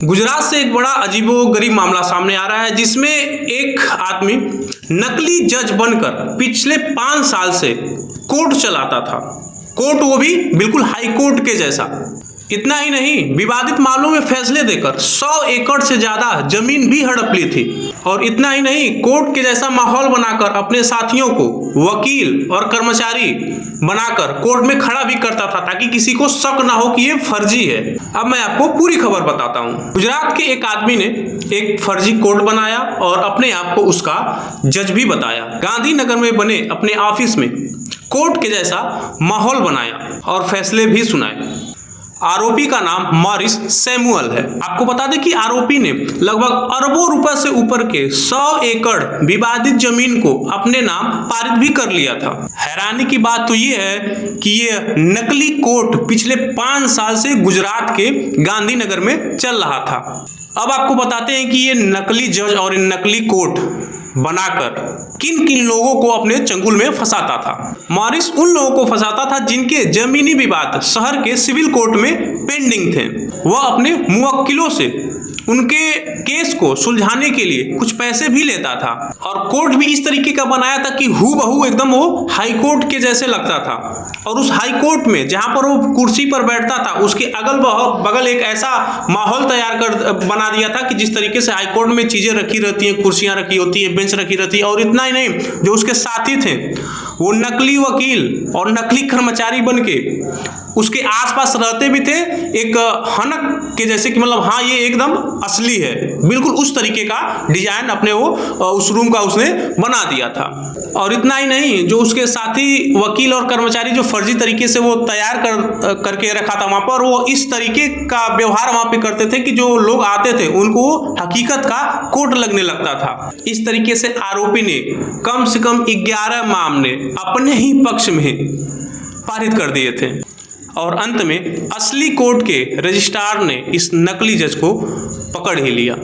गुजरात से एक बड़ा अजीबोगरीब मामला सामने आ रहा है, जिसमें एक आदमी नकली जज बनकर पिछले 5 साल से कोर्ट चलाता था। कोर्ट वो भी बिल्कुल हाई कोर्ट के जैसा। इतना ही नहीं, विवादित मामलों में फैसले देकर 100 एकड़ से ज्यादा जमीन भी हड़प ली थी। और इतना ही नहीं, कोर्ट के जैसा माहौल बनाकर अपने साथियों को वकील और कर्मचारी बनाकर कोर्ट में खड़ा भी करता था, ताकि किसी को शक ना हो कि ये फर्जी है। अब मैं आपको पूरी खबर बताता हूँ। गुजरात के एक आदमी ने एक फर्जी कोर्ट बनाया और अपने आप को उसका जज भी बताया। गांधीनगर में बने अपने ऑफिस में कोर्ट के जैसा माहौल बनाया और फैसले भी सुनाए। आरोपी का नाम मॉरिस सैमुअल है। आपको बता दें कि आरोपी ने लगभग अरबों रुपए से ऊपर के 100 एकड़ विवादित जमीन को अपने नाम पारित भी कर लिया था। हैरानी की बात तो ये है कि ये नकली कोर्ट पिछले 5 साल से गुजरात के गांधीनगर में चल रहा था। अब आपको बताते हैं कि ये नकली जज और नकली कोर्ट बनाकर किन किन लोगों को अपने चंगुल में फंसाता था। मॉरिस उन लोगों को फंसाता था जिनके जमीनी विवाद शहर के सिविल कोर्ट में पेंडिंग थे। वह अपने मुवक्किलों से उनके केस को सुलझाने के लिए कुछ पैसे भी लेता था। और कोर्ट भी इस तरीके का बनाया था कि हूबहू एकदम वो हाई कोर्ट के जैसे लगता था। और उस हाई कोर्ट में जहां पर वो कुर्सी पर बैठता था, उसके अगल बगल एक ऐसा माहौल तैयार कर बना दिया था कि जिस तरीके से हाई कोर्ट में चीजें रखी रहती हैं, कुर्सियां रखी होती है, बेंच रखी रहती है। और इतना ही नहीं, जो उसके साथी थे वो नकली वकील और नकली कर्मचारी बन के उसके आसपास रहते भी थे, एक हनक के जैसे कि मतलब हाँ ये एकदम असली है। बिल्कुल उस तरीके का डिजाइन अपने वो उस रूम का उसने बना दिया था। और इतना ही नहीं, जो उसके साथी वकील और कर्मचारी जो फर्जी तरीके से वो तैयार करके रखा था वहां पर, वो इस तरीके का व्यवहार वहां पे करते थे कि जो लोग आते थे उनको हकीकत का कोर्ट लगने लगता था। इस तरीके से आरोपी ने कम से कम 11 मामले अपने ही पक्ष में पारित कर दिए थे। और अंत में असली कोर्ट के रजिस्ट्रार ने इस नकली जज को पकड़ ही लिया।